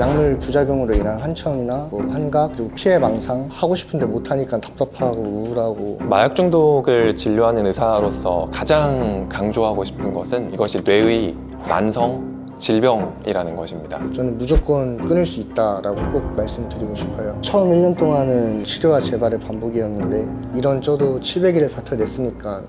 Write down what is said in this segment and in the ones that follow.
약물 부작용으로 인한 환청이나 뭐 환각, 그리고 피해망상, 하고 싶은데 못하니까 답답하고 우울하고. 마약 중독을 진료하는 의사로서 가장 강조하고 싶은 것은 이것이 뇌의 만성 질병이라는 것입니다. 저는 무조건 끊을 수 있다라고 꼭 말씀드리고 싶어요. 처음 1년 동안은 치료와 재발의 반복이었는데 이런 저도 700일을 버텨냈으니까.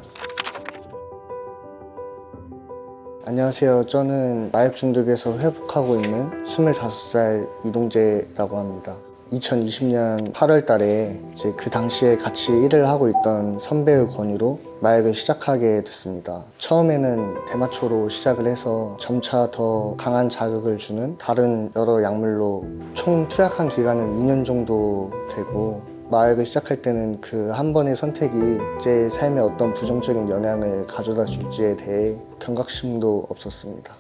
안녕하세요. 저는 마약 중독에서 회복하고 있는 25살 이동재라고 합니다. 2020년 8월 달에 이제 그 당시에 같이 일을 하고 있던 선배의 권유로 마약을 시작하게 됐습니다. 처음에는 대마초로 시작을 해서 점차 더 강한 자극을 주는 다른 여러 약물로 총 투약한 기간은 2년 정도 되고, 마약을 시작할 때는 그 한 번의 선택이 제 삶에 어떤 부정적인 영향을 가져다 줄지에 대해 경각심도 없었습니다.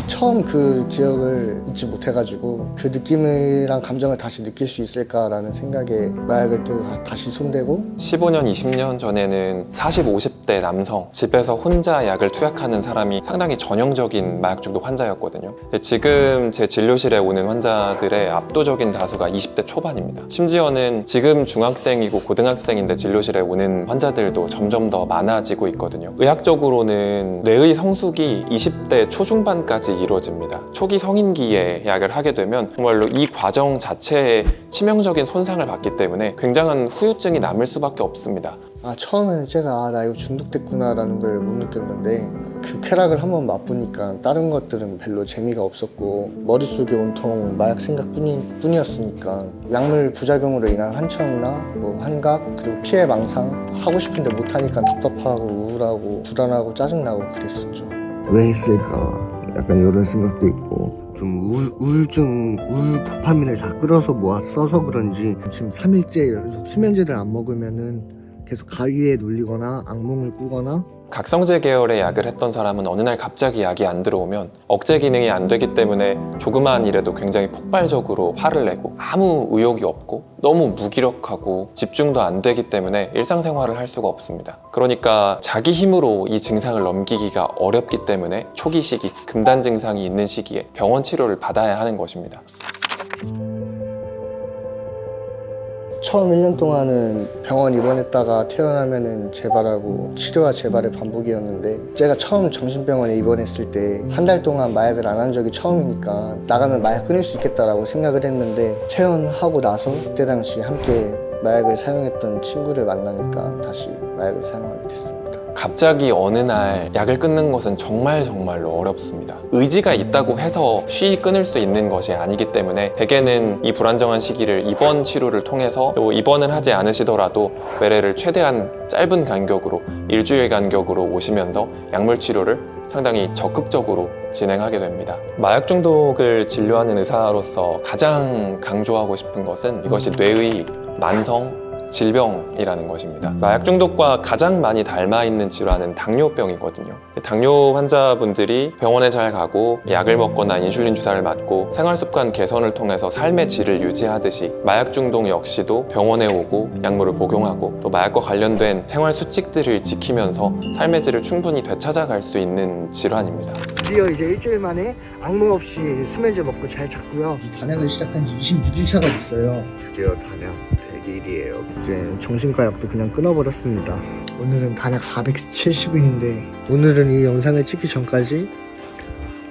처음 그 기억을 잊지 못해가지고 그 느낌이랑 감정을 다시 느낄 수 있을까라는 생각에 마약을 또 다시 손대고. 15년, 20년 전에는 40, 50대 남성, 집에서 혼자 약을 투약하는 사람이 상당히 전형적인 마약 중독 환자였거든요. 지금 제 진료실에 오는 환자들의 압도적인 다수가 20대 초반입니다. 심지어는 지금 중학생이고 고등학생인데 진료실에 오는 환자들도 점점 더 많아지고 있거든요. 의학적으로는 뇌의 성숙이 20대 초중반 까지 이루어집니다. 초기 성인기에 약을 하게 되면 정말로 이 과정 자체에 치명적인 손상을 받기 때문에 굉장한 후유증이 남을 수밖에 없습니다. 처음에는 제가 나 이거 중독됐구나 라는 걸 못 느꼈는데 그 쾌락을 한번 맛보니까 다른 것들은 별로 재미가 없었고 머릿속에 온통 마약 생각뿐이었으니까 약물 부작용으로 인한 환청이나 뭐 환각, 그리고 피해망상, 하고 싶은데 못하니까 답답하고 우울하고 불안하고 짜증나고 그랬었죠. 왜 했을까? 약간 이런 생각도 있고, 좀 우울증, 도파민을 다 끌어서 써서 그런지 지금 3일째 연속 수면제를 안 먹으면은 계속 가위에 눌리거나 악몽을 꾸거나. 각성제 계열의 약을 했던 사람은 어느 날 갑자기 약이 안 들어오면 억제 기능이 안 되기 때문에 조그마한 일에도 굉장히 폭발적으로 화를 내고 아무 의욕이 없고 너무 무기력하고 집중도 안 되기 때문에 일상생활을 할 수가 없습니다. 그러니까 자기 힘으로 이 증상을 넘기기가 어렵기 때문에 초기 시기, 금단 증상이 있는 시기에 병원 치료를 받아야 하는 것입니다. 처음 1년 동안은 병원 입원했다가 퇴원하면은 재발하고 치료와 재발의 반복이었는데, 제가 처음 정신병원에 입원했을 때 한 달 동안 마약을 안 한 적이 처음이니까 나가면 마약 끊을 수 있겠다라고 생각을 했는데, 퇴원하고 나서 그때 당시 함께 마약을 사용했던 친구를 만나니까 다시 마약을 사용하게 됐습니다. 갑자기 어느 날 약을 끊는 것은 정말로 어렵습니다. 의지가 있다고 해서 쉬이 끊을 수 있는 것이 아니기 때문에 대개는 이 불안정한 시기를 입원 치료를 통해서, 또 입원을 하지 않으시더라도 외래를 최대한 짧은 간격으로 일주일 간격으로 오시면서 약물 치료를 상당히 적극적으로 진행하게 됩니다. 마약 중독을 진료하는 의사로서 가장 강조하고 싶은 것은 이것이 뇌의 만성 질병이라는 것입니다. 마약 중독과 가장 많이 닮아있는 질환은 당뇨병이거든요. 당뇨 환자분들이 병원에 잘 가고 약을 먹거나 인슐린 주사를 맞고 생활습관 개선을 통해서 삶의 질을 유지하듯이 마약 중독 역시도 병원에 오고 약물을 복용하고 또 마약과 관련된 생활 수칙들을 지키면서 삶의 질을 충분히 되찾아갈 수 있는 질환입니다. 드디어 이제 일주일 만에 악몽 없이 수면제 먹고 잘 잤고요. 단약을 시작한 지 26일차가 됐어요. 드디어 단약 100일이에요. 이제 정신과 약도 그냥 끊어버렸습니다. 오늘은 단약 470일인데 오늘은 이 영상을 찍기 전까지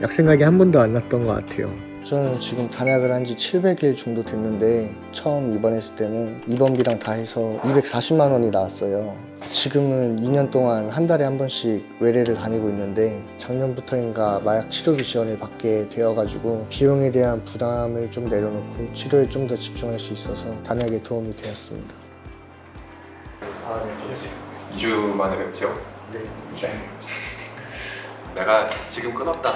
약 생각이 한 번도 안 났던 것 같아요. 저는 지금 단약을 한 지 700일 정도 됐는데 처음 입원했을 때는 입원비랑 다 해서 240만 원이 나왔어요. 지금은 2년 동안 한 달에 한 번씩 외래를 다니고 있는데 작년부터인가 마약 치료비 지원을 받게 되어가지고 비용에 대한 부담을 좀 내려놓고 치료에 좀 더 집중할 수 있어서 단약에 도움이 되었습니다. 네, 2주 만에 뵙죠? 네. 내가 지금 끊었다,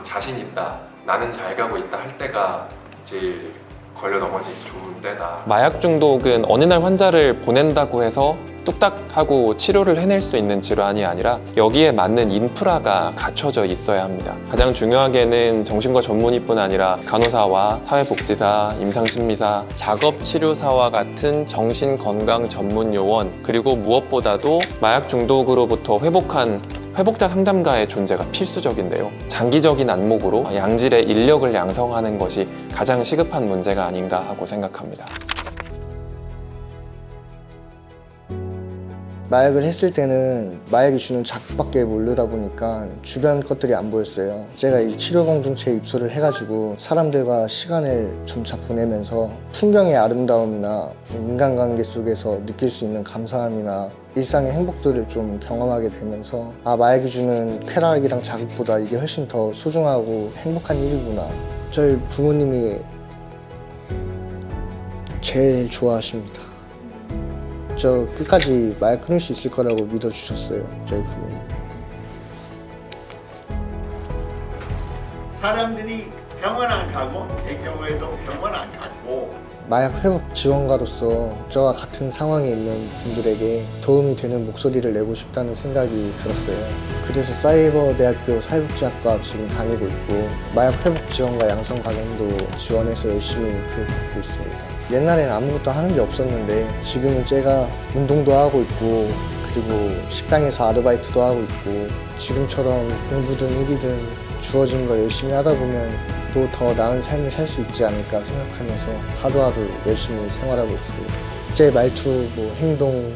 자신 있다, 나는 잘 가고 있다 할 때가 제일 걸려 넘어지기 좋은 때다. 마약 중독은 어느 날 환자를 보낸다고 해서 뚝딱 하고 치료를 해낼 수 있는 질환이 아니라 여기에 맞는 인프라가 갖춰져 있어야 합니다. 가장 중요하게는 정신과 전문의뿐 아니라 간호사와 사회복지사, 임상심리사, 작업치료사와 같은 정신건강 전문 요원, 그리고 무엇보다도 마약 중독으로부터 회복한 회복자 상담가의 존재가 필수적인데요. 장기적인 안목으로 양질의 인력을 양성하는 것이 가장 시급한 문제가 아닌가 하고 생각합니다. 마약을 했을 때는 마약이 주는 자극밖에 모르다 보니까 주변 것들이 안 보였어요. 제가 이 치료 공동체에 입소를 해가지고 사람들과 시간을 점차 보내면서 풍경의 아름다움이나 인간관계 속에서 느낄 수 있는 감사함이나 일상의 행복들을 좀 경험하게 되면서 마약이 주는 쾌락이랑 자극보다 이게 훨씬 더 소중하고 행복한 일이구나. 저희 부모님이 제일 좋아하십니다. 저 끝까지 마약 끊을 수 있을 거라고 믿어주셨어요, 저희 부모님. 사람들이 병원 안 가고 제 경우에도 병원 안 갔고 마약 회복 지원가로서 저와 같은 상황에 있는 분들에게 도움이 되는 목소리를 내고 싶다는 생각이 들었어요. 그래서 사이버대학교 사회복지학과 지금 다니고 있고 마약 회복 지원가 양성 과정도 지원해서 열심히 교육받고 있습니다. 옛날에는 아무것도 하는 게 없었는데 지금은 제가 운동도 하고 있고 그리고 식당에서 아르바이트도 하고 있고 지금처럼 공부든 일이든 주어진 거 열심히 하다 보면 또 더 나은 삶을 살 수 있지 않을까 생각하면서 하루하루 열심히 생활하고 있습니다. 제 말투, 행동,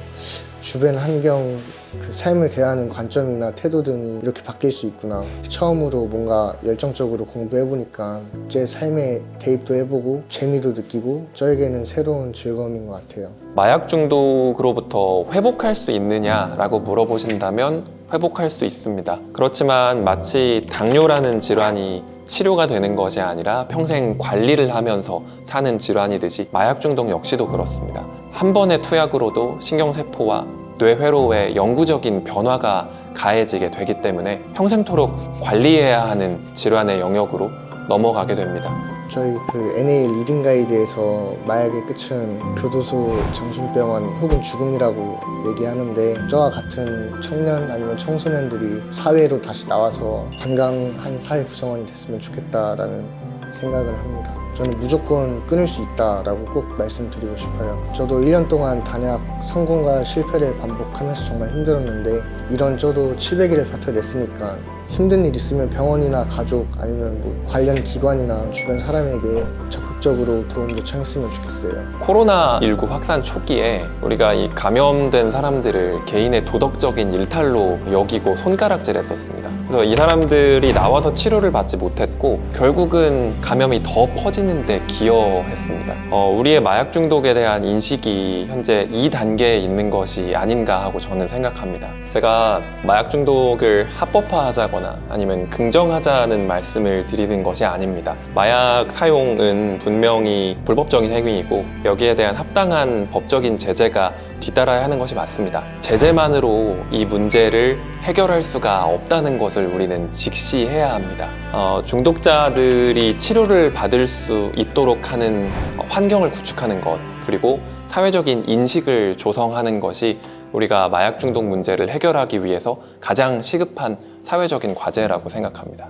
주변 환경, 그 삶을 대하는 관점이나 태도 등이 이렇게 바뀔 수 있구나. 처음으로 뭔가 열정적으로 공부해보니까 제 삶에 대입도 해보고 재미도 느끼고 저에게는 새로운 즐거움인 것 같아요. 마약 중독으로부터 회복할 수 있느냐라고 물어보신다면 회복할 수 있습니다. 그렇지만 마치 당뇨라는 질환이 치료가 되는 것이 아니라 평생 관리를 하면서 사는 질환이듯이 마약 중독 역시도 그렇습니다. 한 번의 투약으로도 신경세포와 뇌회로에 영구적인 변화가 가해지게 되기 때문에 평생토록 관리해야 하는 질환의 영역으로 넘어가게 됩니다. 저희 그 NA 리딩 가이드에서 마약의 끝은 교도소, 정신병원 혹은 죽음이라고 얘기하는데 저와 같은 청년 아니면 청소년들이 사회로 다시 나와서 건강한 사회 구성원이 됐으면 좋겠다라는 생각을 합니다. 저는 무조건 끊을 수 있다라고 꼭 말씀드리고 싶어요. 저도 1년 동안 단약 성공과 실패를 반복하면서 정말 힘들었는데 이런 저도 700일을 버텨냈으니까 힘든 일 있으면 병원이나 가족 아니면 관련 기관이나 주변 사람에게 적극적으로 도움도 청했으면 좋겠어요. 코로나19 확산 초기에 우리가 이 감염된 사람들을 개인의 도덕적인 일탈로 여기고 손가락질했었습니다. 그래서 이 사람들이 나와서 치료를 받지 못했고 결국은 감염이 더 퍼지는 데 기여했습니다. 우리의 마약 중독에 대한 인식이 현재 2단계에 있는 것이 아닌가 하고 저는 생각합니다. 제가 마약 중독을 합법화하자거나 아니면 긍정하자는 말씀을 드리는 것이 아닙니다. 마약 사용은 분명히 불법적인 행위이고 여기에 대한 합당한 법적인 제재가 뒤따라야 하는 것이 맞습니다. 제재만으로 이 문제를 해결할 수가 없다는 것을 우리는 직시해야 합니다. 중독자들이 치료를 받을 수 있도록 하는 환경을 구축하는 것, 그리고 사회적인 인식을 조성하는 것이 우리가 마약 중독 문제를 해결하기 위해서 가장 시급한 사회적인 과제라고 생각합니다.